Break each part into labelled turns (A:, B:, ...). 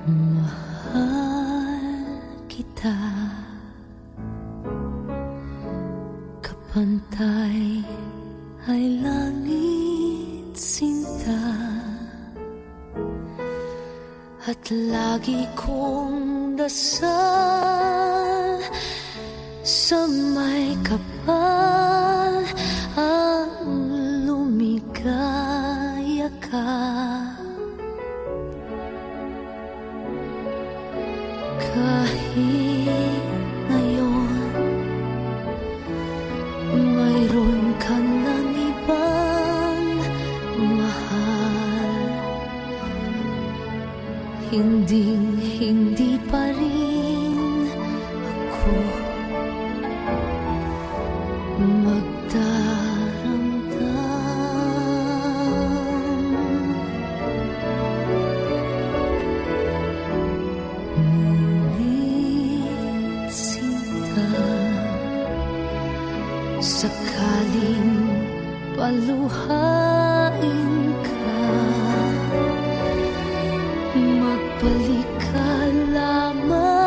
A: Mahal kita, kapantay ay langit sinta, at lagi kong dasal sa may kapal ang lumigaya ka. Kahit ngayon mayroon ka ng ibang mahal, hindi pa rin ako sakaling paluhain ka, magbalik ka lamang.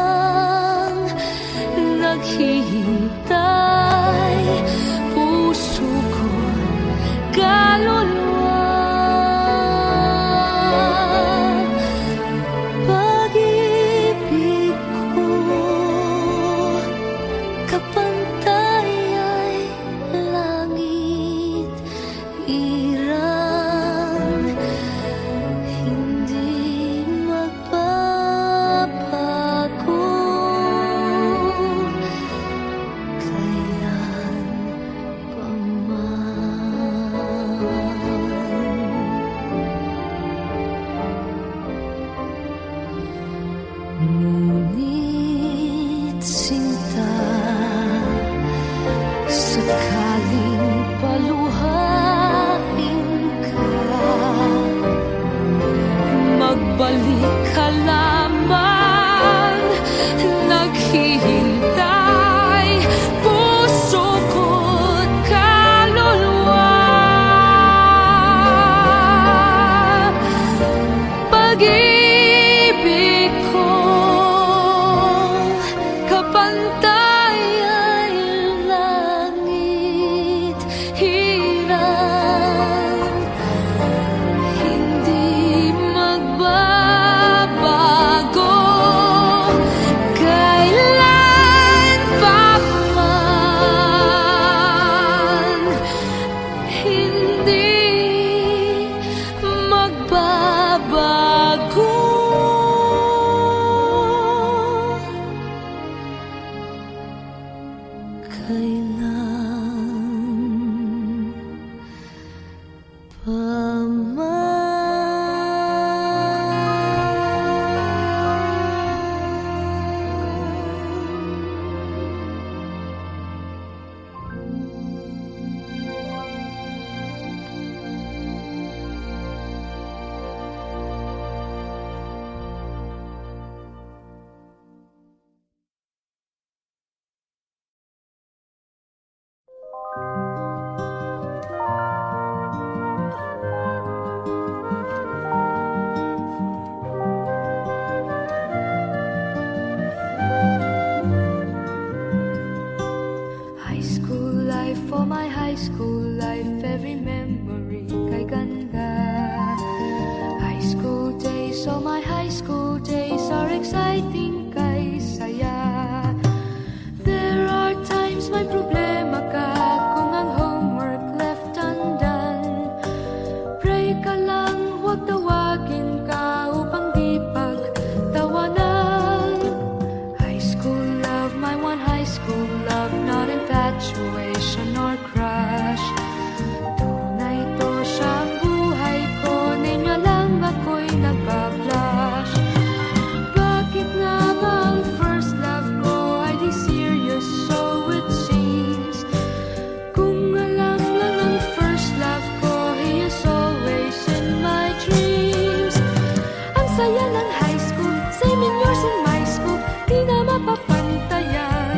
B: saya ng high school, same years in my school, di na mapapantayan.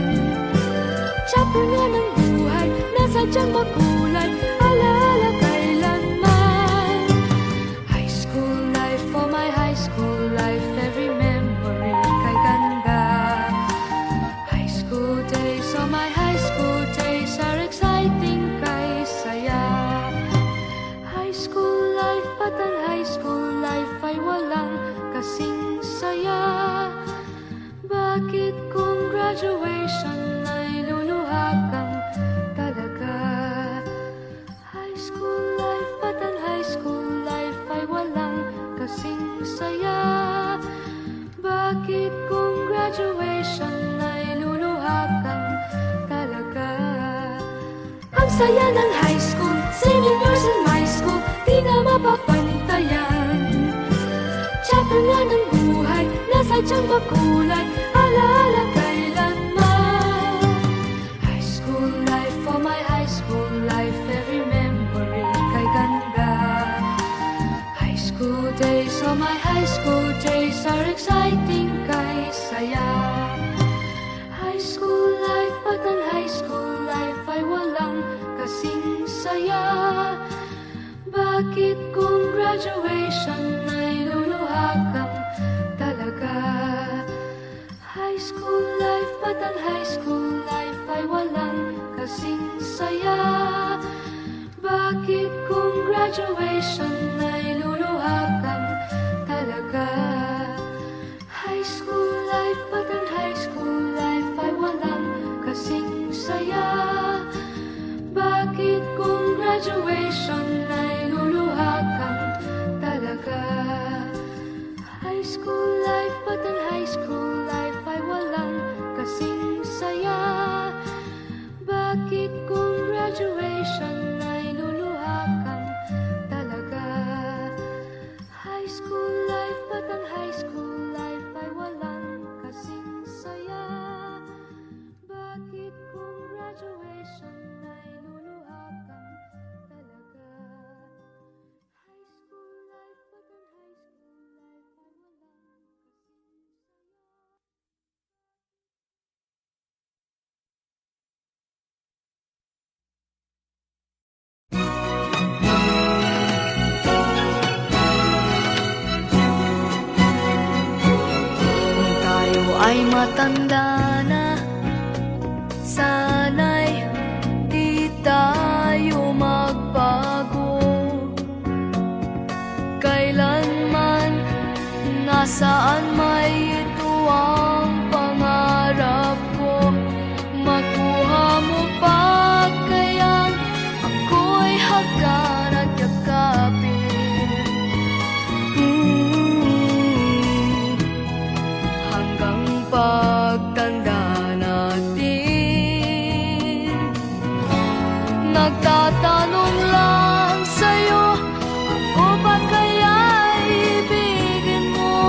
B: Chapter nga ng buhay, nasadyang makulay, alaala kailanman. High school life, oh my high school life, every memory kay ganda. High school days, oh my high school days are exciting kay saya. High school life, at ang high school life ay walang kasing saya. Bakit kung graduation ay luluha kang talaga? High school life, at ang high school life ay walang kasing saya. Bakit kung graduation ay luluha kang talaga? Ang saya ng high school, same years in my school, di na mapapantayan. Chapter nga ng buhay, nasadyang makulay, alaala kailanman. High school life, oh my high school life, every memory kay ganda. High school days, oh my high school days are exciting kay saya. High school life, at ang high school life ay walang kasing saya. Bakit kung graduation ay luluha kang talaga? High school life, at ang high school life ay walang kasing saya. Bakit kung graduation ay luluha kang talaga? High school life, at ang high school life ay walang kasing saya. Bakit kung graduation ay luluha kang talaga? High school life, at ang high school life ay walang kasing saya. Bakit kung graduation ay luluha kang talaga? High school life, at ang high school life ay walang kasing saya. Bakit kung graduation ay luluha kang talaga? High school life, at ang high school life ay walang
C: Kung tayo ay matanda na, sana'y di tayo magbago. Kailanman, nasaan may ito ang pangarap ko. Makuha mo pa kayang ako'y hagan at yakapin. Hanggang pagtanda natin, nagtatanong lang sa'yo, ako ba kaya ibigin mo?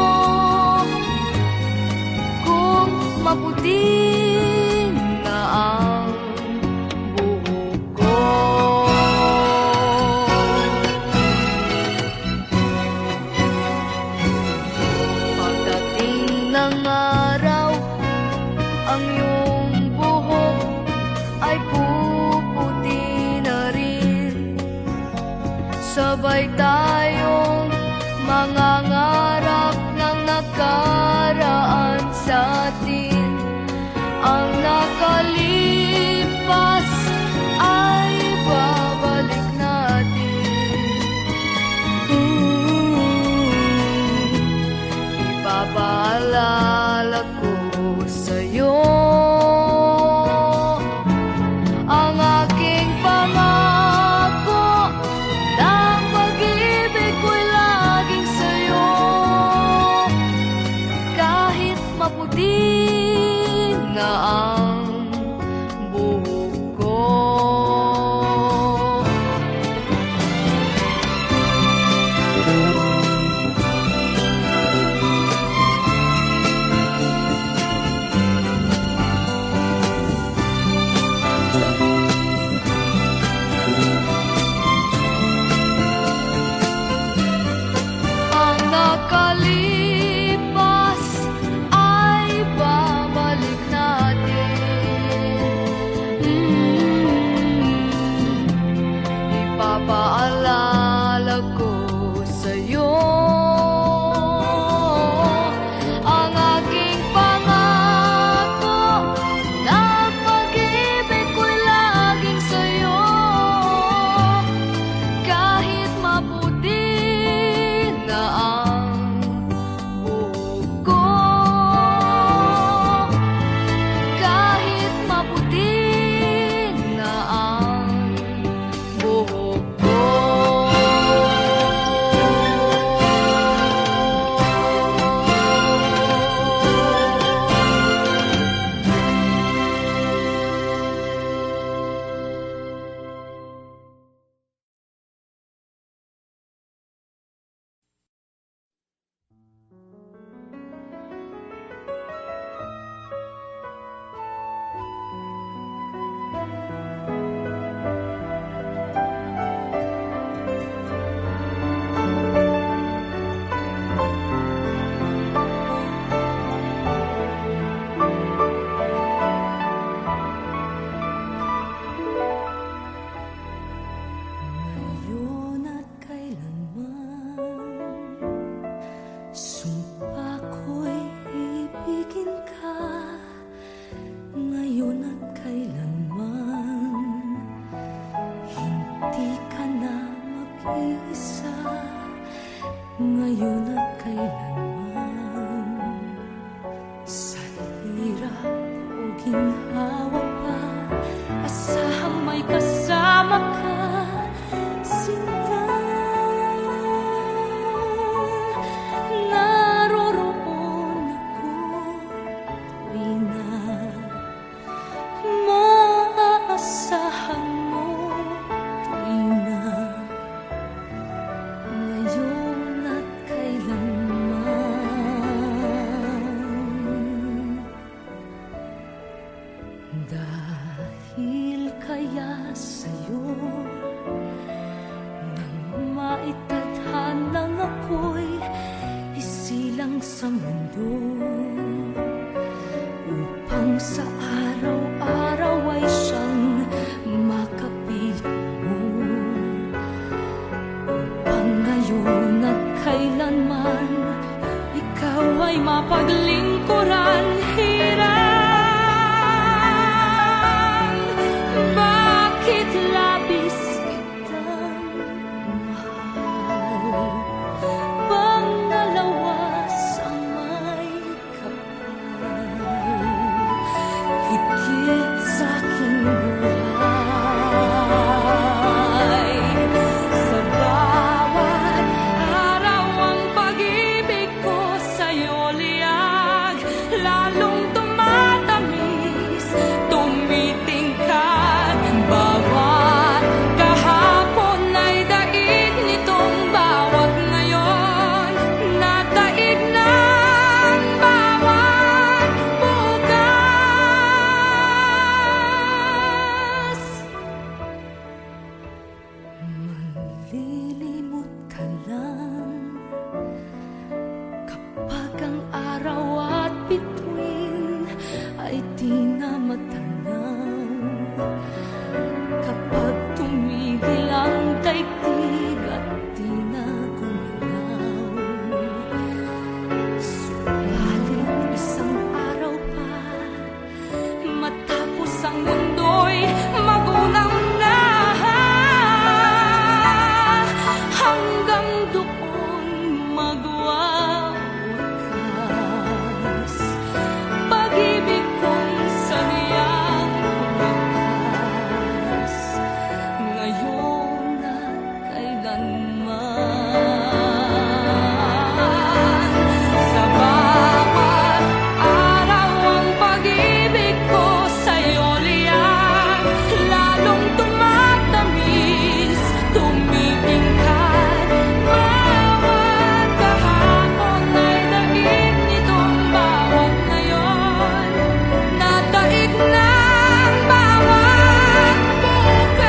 A: Sumpa ko'y ibigin ka ngayon at kailanman. Hindi ka na mag-iisa ngayon at kailanman. Sa hirap o ginhawa pa, asahang may kasama ka, sinta. Naroroon ako tuwing na maaasahan mo, tuwing na ngayon at kailanman. Dahil kaya sa'yo nang maitadhanang ako'y isilang sa mundo, upang sa araw-araw ay siyang makapiling mo, upang ngayon at kailanman ikaw ay mapaglingkuran. Hirang, bakit labis kitang mahal? Pangalawa sa may kapal, higit sa aking buhay. Sa bawat araw ang pag-ibig ko sa'yo liyag, lalong tumatamis, tumitingkad. Bawat kahapon ay daig nitong bawat ngayon, nadaig ng bawat bukas. Manlilimot ka lang kapag ang araw at bituin ay di na matanaw, kapag tumigil ang daigdig at di na gumalaw. Subalit isang araw pa, matapos ang mundo'y magunaw na, hanggang doon magwawakas pag-ibig kong sadyang wakas, ngayon at kailanman. Sa bawat araw ang pag-ibig ko sa'yo liyag, lalong tumatamis, tumitingkad. Bawat kahapon ay daig nitong bawat ngayon, nadaig ng bawat bukas.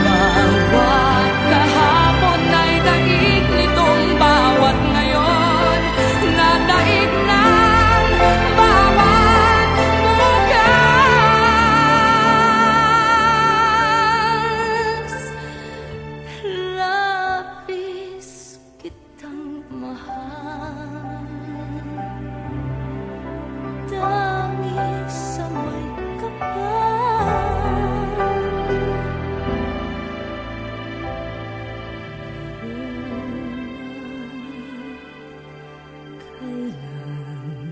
A: Bawat kahapon ay daig nitong bawat ngayon, nadaig ng bawat bukas. Labis kitang mahal, dangis sa may kapal. Kailanman.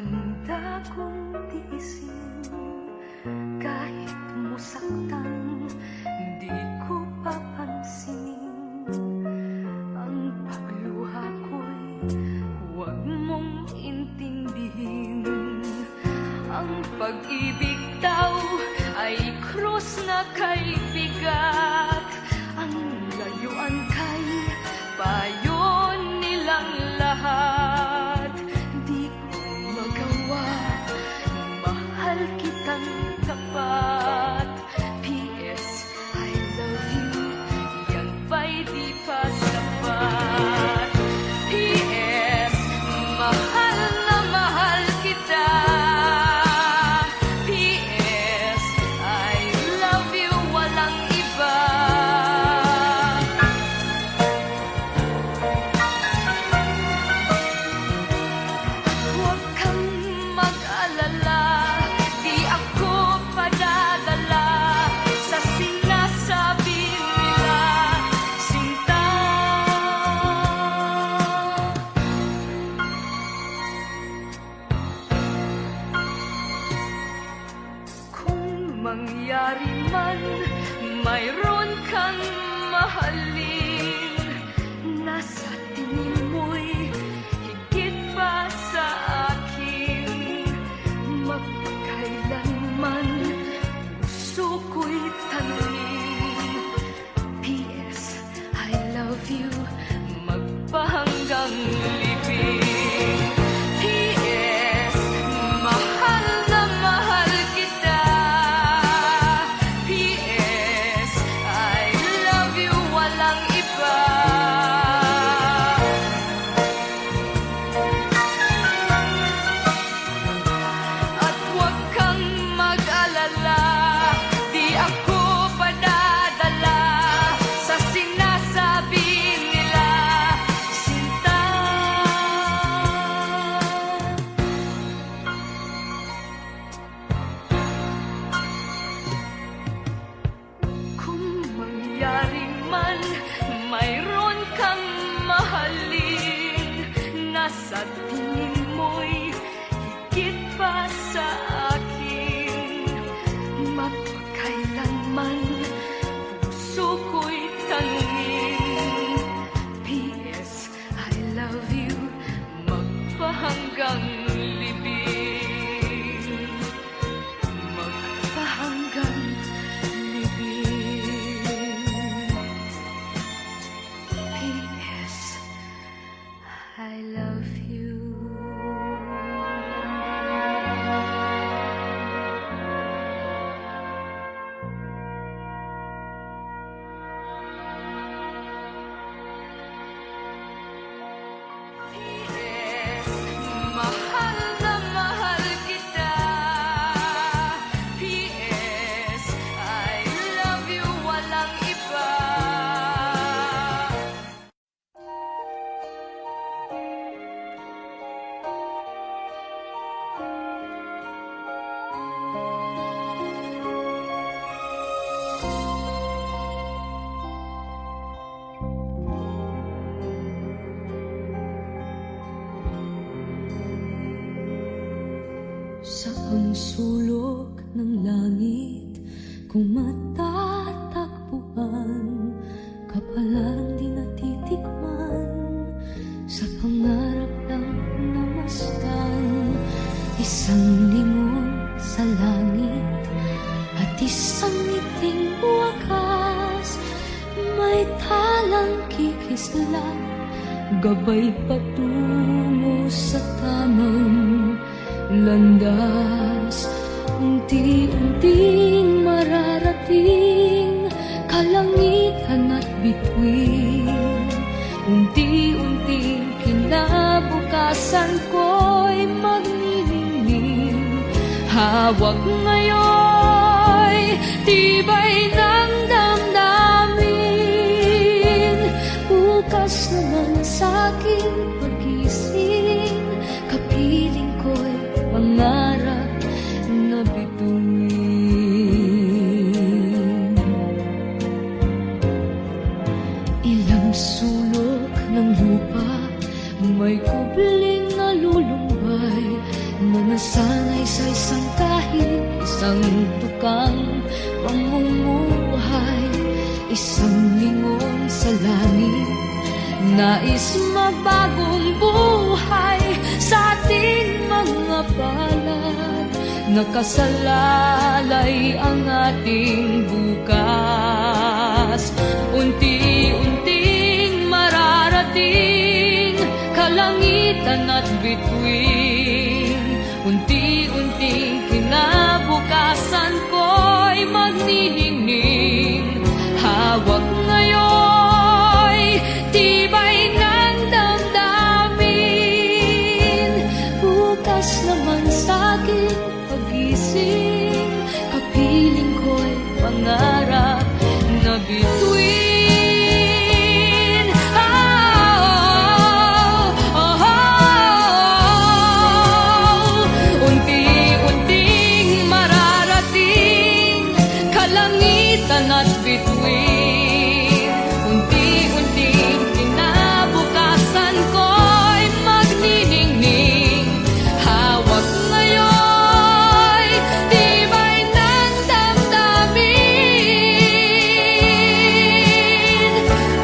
B: Handa kong tiisin kahit musaktan, di ko papansinin ang pagluha ko'y huwag mong intindihin. Ang pag-ibig daw ay krus na kay bigat, ang layuan kay payo nilang lahat. Di ko magawa, mahal kitang tapat. P.S. I love you, yan ba'y di pa sapat? P.S. mahal na mahal kita. P.S. I love you, walang iba. Huwag kang mag-alala, di ako padadala sa sinasabi nila, sinta. Kung mangyari man, mayroon kang mahalin, nasa tingin mo'y higit pa sa akin. Magpakailanman puso ko'y tanungin, P.S. I love you, magpahanggang libing. P.S. mahal na mahal kita. P.S. I love you, walang iba. At huwag kang mag-alala, di ako padadala sa sinasabi nila, sinta. Kung mangyari man, mayroon kang mahalin, nasa tingin mo'y higit pa sa akin. Magpakailanman puso ko'y tanungin, P.S. I love you, magpahanggang libing. Magpahanggang libing. P.S. I love you. P.S. mahal na mahal kita. P.S. I love you, walang iba.
A: Saan sulok ng langit kung matatagpuan, kapalarang di natitikman, sa pangarap lang namastan. Isang lingon sa langit at isang ngiting wakas, may talang kikislap, gabay patungo sa tamang landas. Unti-unting mararating kalangitan at bituin, unti-unting kinabukasan ko'y magniningning. Hawak ngayon tibay ng damdamin, bukas naman sa'king pagising, kapiling ko'y pangarap na bituin. Ilang sulok ng lupa, may kubling na lulumbay, nasanay sa isang kahit isang tukang pamumuhay, isang lingon sa langit, nais magbagong buhay sa ating mga palad. Nakasalalay ang ating bukas, unti-unting mararating kalangitan at bituin. Unti-unting kinabukasan ko'y magniningning, hawak ngayon tibay ng damdamin. Bukas naman sa aking pagising, kapiling ko'y pangarap na bituin. Unti-unting mararating kalangitan at bituin. Unti-unting kinabukasan ko'y magniningning, hawak ngayon tibay ng damdamin.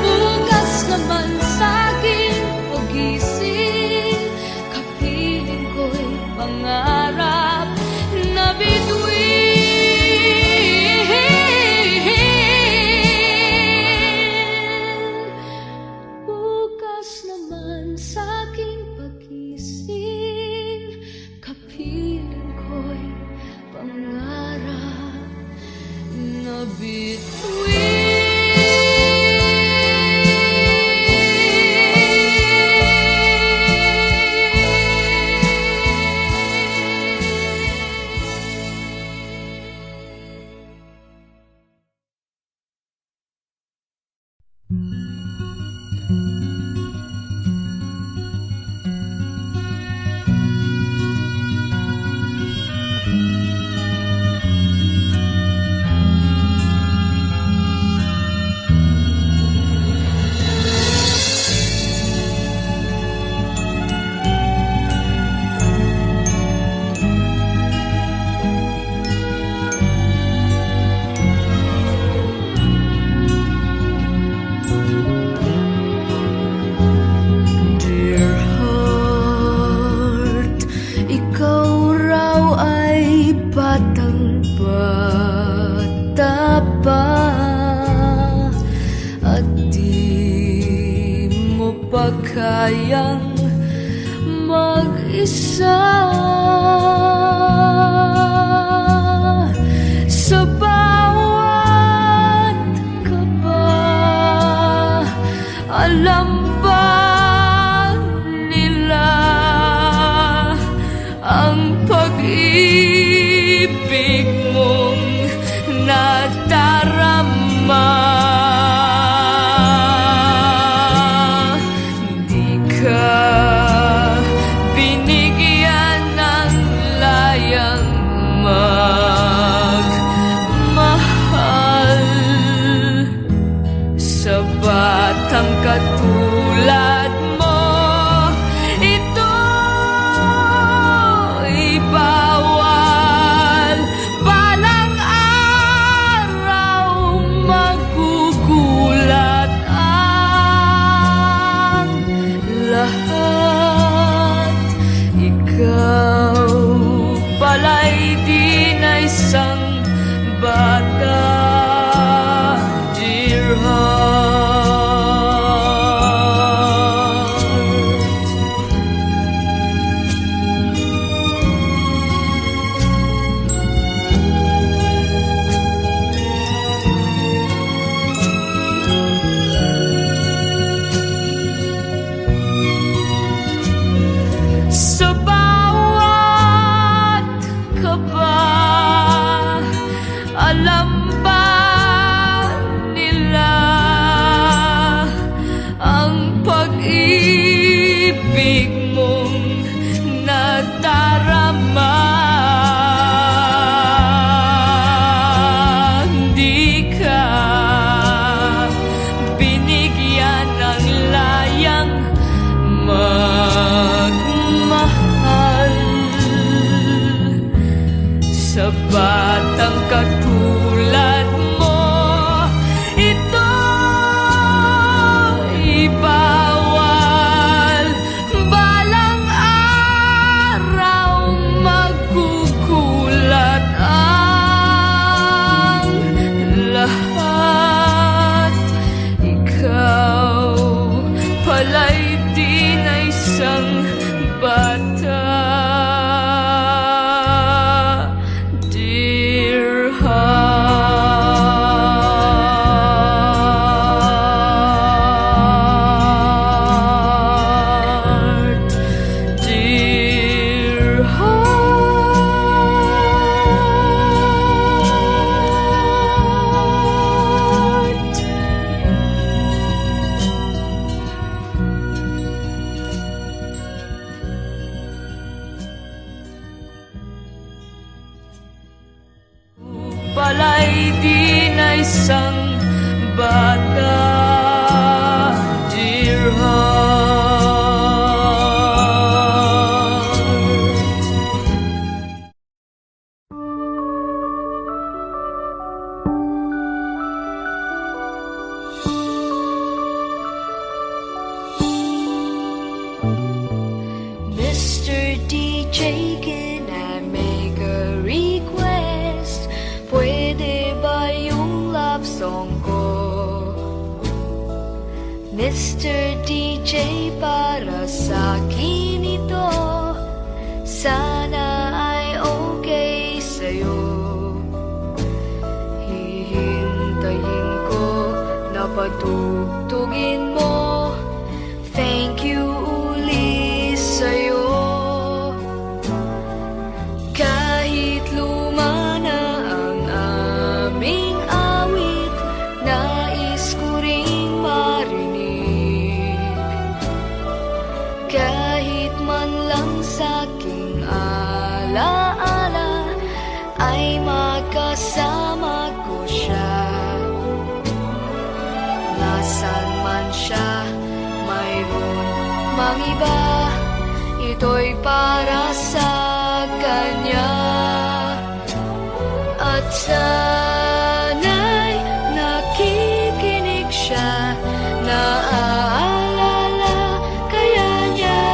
A: Bukas naman sa aking pagising, kapiling ko'y pangarap na bituin. Bukas naman sa aking pagising, kapiling ko'y pangarap na Dear heart, ikaw raw ay batang-bata pa, at di mo pa kayang mag-isa. Sa bawat kaba, alam ba nila ang pag-ibig mong nadarama? Di ka binigyan ng layang magmahal sa batang katulad mo. Ito'y bawal balang sa batang katulad mo. Ito ibawal, balang araw magkukulat ang lahat. Ikaw pala'y di na isang bata, dear heart, dear heart. Pala'y di na isang bata, dear heart.
C: Mr. DJ, can I make a request? Pwede ba yung love song ko? Mr. DJ, para sa akin ito, sana ay okay sa'yo. Hihintayin ko na patugtugin mo. Thank you uli sa'yo. Kahit luma na ang aming awit, nais ko ring marinig. Kahit man lang sa'king alaala, ay makasama ko siya. Nasaan man siya, mayroon mang iba, ito'y para sa kanya. At sana'y nakikinig siya, naaalala kaya niya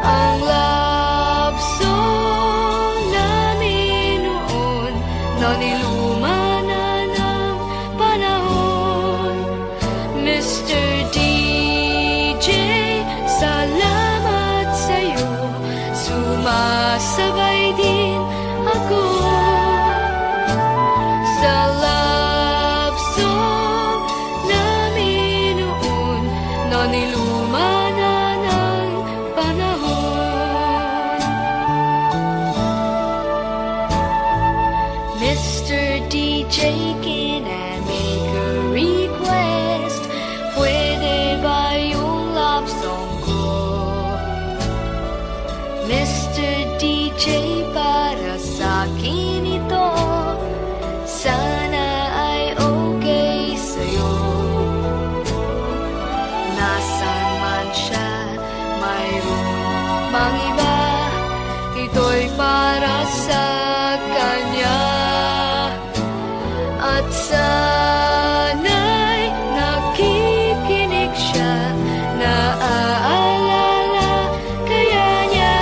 C: ang love song namin noon, na niluma na ng panahon. Mr. DJ, salamat sa'yo, sumasabay din ako sa love song namin noon, na niluma na ng panahon. Mr. DJ, can I make a request? Pwede ba yung love song ko? Mr. DJ, para sa akin ito, sana ay okay sa'yo. Nasaan man siya, mayroon mang iba, ito'y para sa kanya. At sana'y nakikinig siya, naaalala kaya niya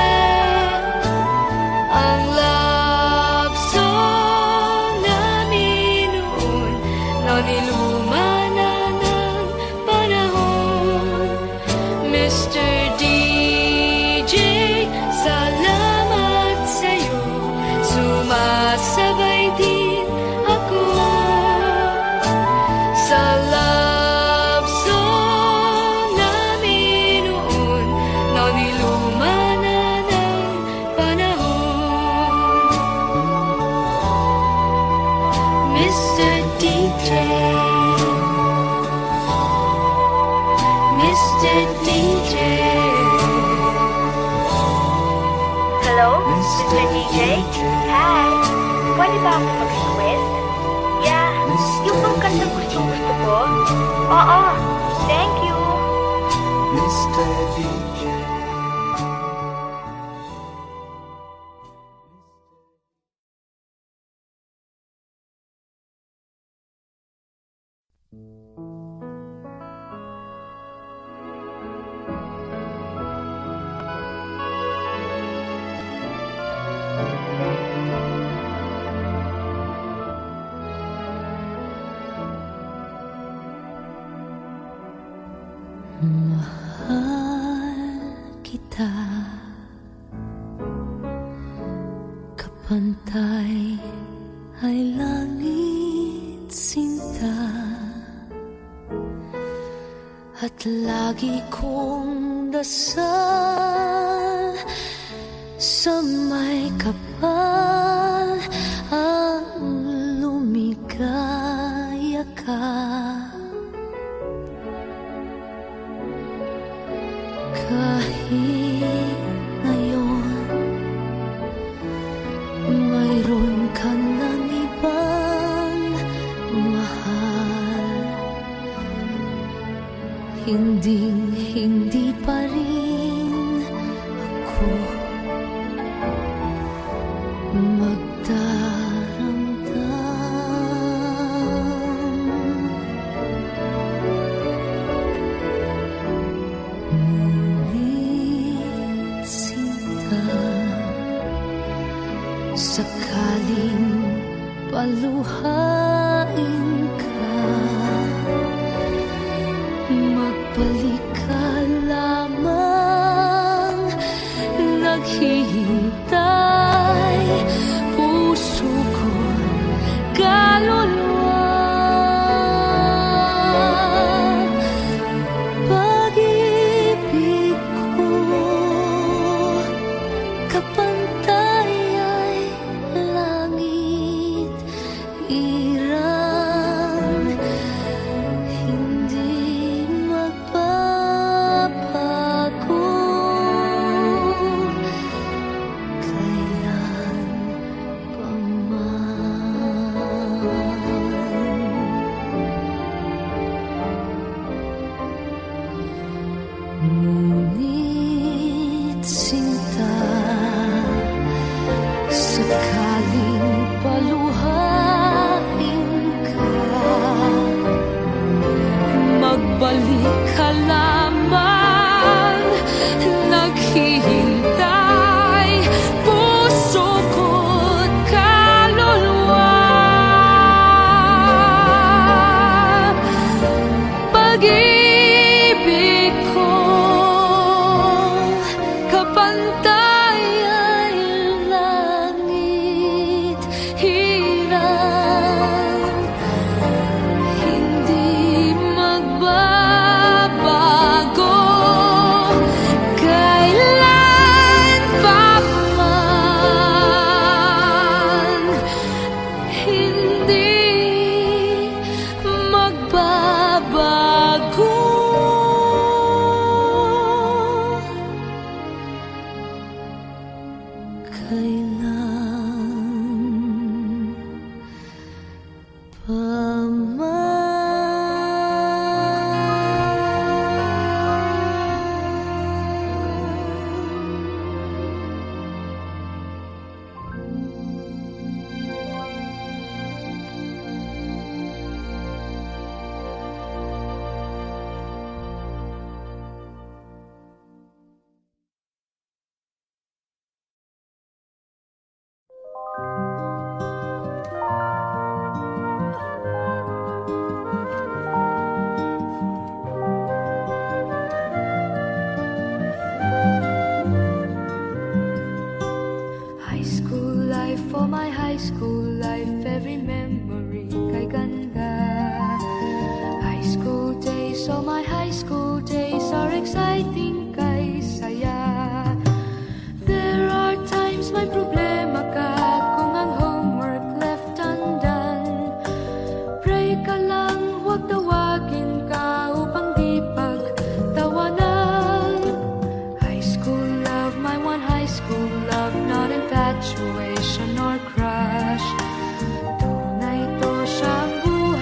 C: ang love song namin noon, na niluma na ng panahon. Mr. DJ, salamat sa'yo, sumasabay din ako sa love song namin noon, na niluma na ng panahon. Mr. DJ, Mr. DJ.
D: Hello, Mr. DJ? Hi! Pwede ba ako mag-request? Yeah, yung bang kanta gusto ko? Oo, thank you!
E: Mr. DJ.
B: Mahal kita, kapantay ay langit sinta, at lagi kong dasal sa may kapal ang lumigaya ka. Kahit ngayon mayroon ka ng ibang mahal, hindi pa rin ako Ngunit sinta, sakaling paluhain ka, magbalik ka lamang, naghihintay puso ko'y kaluluwa. Pag-ibig ko, kapantay ay langit, iran, hindi magbabago. Kailan pa man. Ngunit sinta, sakaling paluhain ka, magbalik ka lamang, naghihintay puso ko't kaluluwa. Pag-ibig ko, kapantay ay langit, hirang, hindi magbabago. Kailan pa man, hindi magbabago. Kailan pa High school life, for my high school life, every memory kay ganda. High school days, oh my high school days are exciting kay saya. There are times may problema ka kung ang homework left undone. Pray ka lang, huwag tawagin ka upang di pagtawanan. High school love, my one high school love, not infatuation or crush. Tunay to siyang buhay.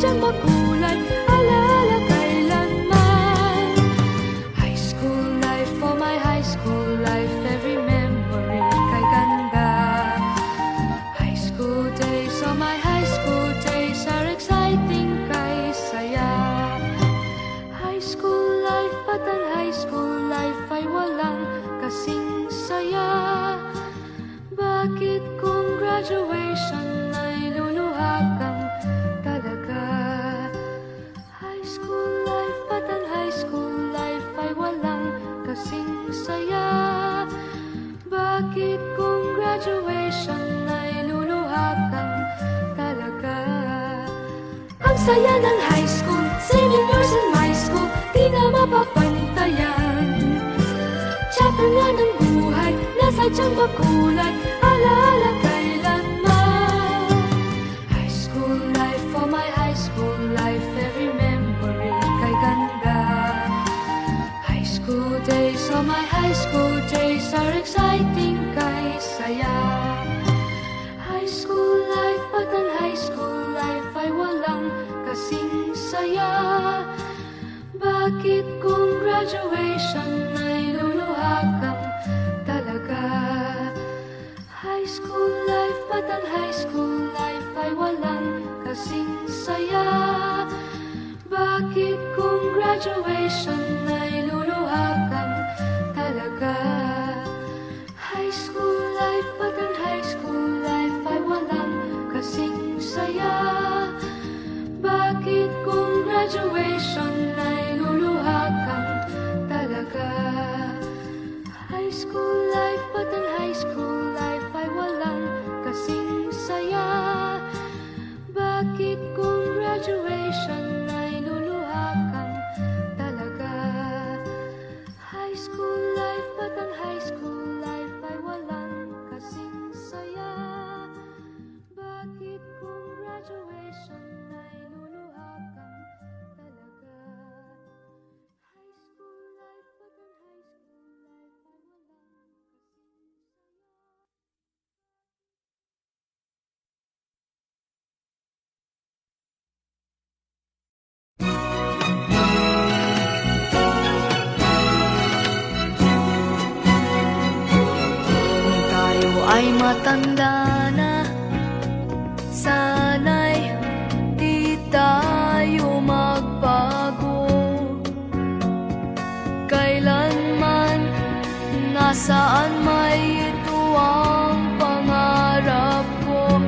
B: sadyang makulay, alaala kailanman. High school life, for my high school life, every memory kay ganda. High school days, oh my high school days are exciting kay saya. High school life, at ang high school life ay walang kasing saya. Bakit kung graduation ay luluha kang talaga? High school life, at ang high school life ay walang kasing saya. Bakit kung graduation ay luluha kang talaga? Ang saya ng high school, senior years in my school, di na mapapantayan. Chapter nga ng buhay, na sadyang makulay, alaala kailanman. High school life, for my high school life, every memory kay ganda. High school days, oh my high school days are exciting kay saya. High school life, at ang high school life ay walang kasing saya. Bakit kung graduation ay luluha kang talaga? High school life, at ang high school life ay walang kasing saya. Bakit kung graduation ay luluha kang talaga? High school life, at ang high school life ay walang kasing saya. Bakit kung graduation ay luluha kang talaga? High school life, at ang high school life ay walang kasing saya. Bakit kung graduation ay luluha kang talaga? High school life, at ang high school life ay walang kasing saya. Bakit kung graduation ay luluha kang talaga? High school life, at ang high school life ay walang
C: Kung tayo ay matanda na, sana'y di tayo magbago. Kailanman, nasaan may ito ang pangarap ko.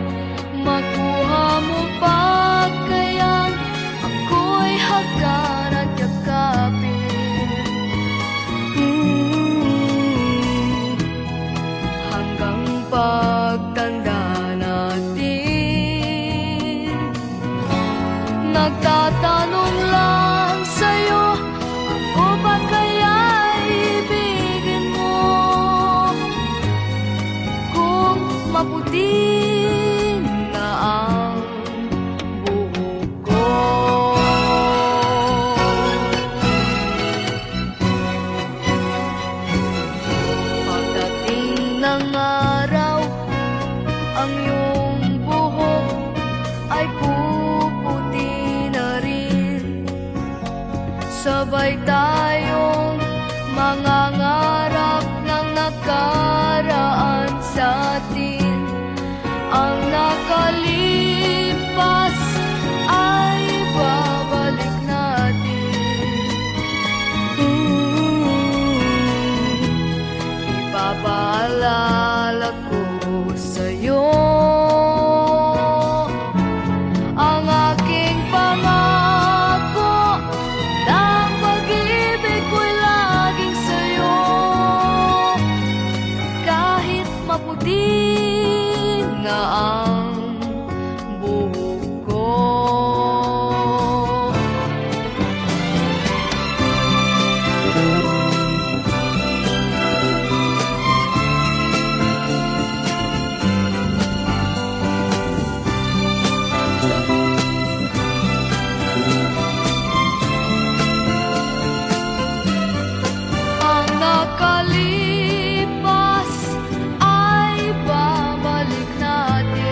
C: Makuha mo pa kayang ako'y hagan at yakapin. Hanggang pagtanda natin, nagtatanong lang sa'yo, ako ba kaya ibigin mo? Kung maputi na ang buhok ko, pagdating ng araw, ang iyong buhok ay puputi na rin. Sabay tayong mangangarap ng nakaraan sa atin. Ang nakalipas ay babalik natin. Ipapaalala ko sa'yo ang aking pangako, na ang pag-ibig ko'y laging sa'yo. Kahit maputi na ang buhok ko. Ang nakalipas ay babalik natin.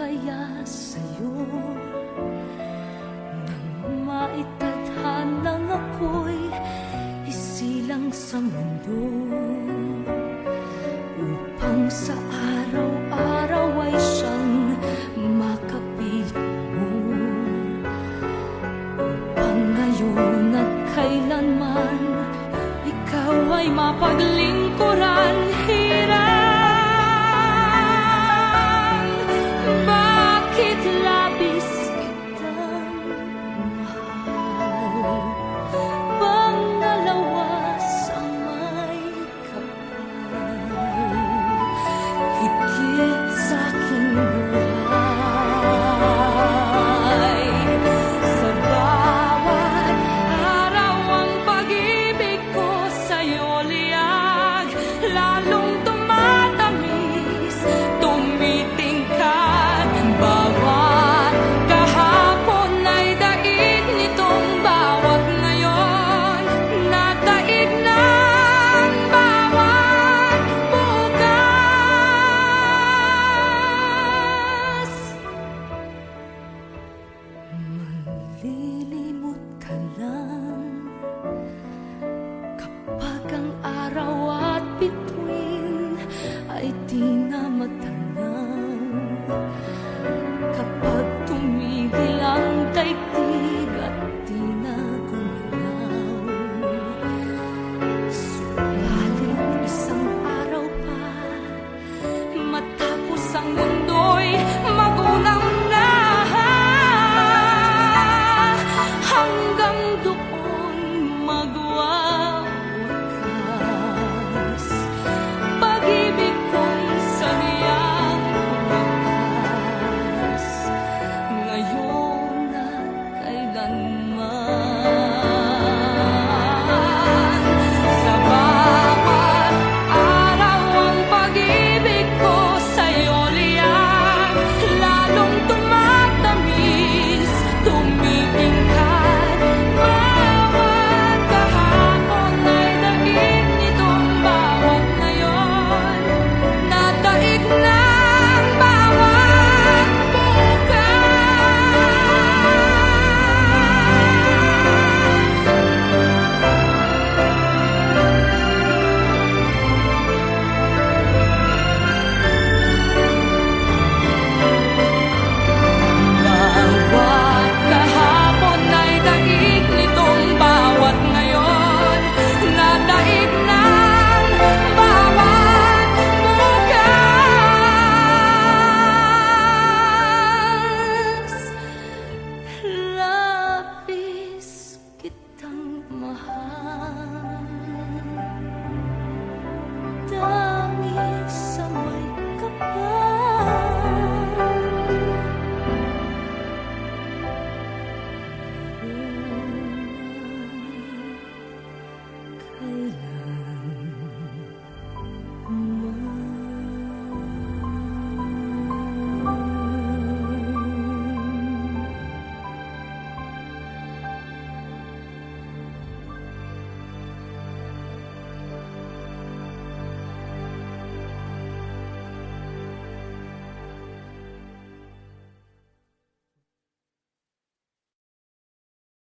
B: kaya sa'yo nang maitadhanang ako'y isilang sa mundo upang sa araw-araw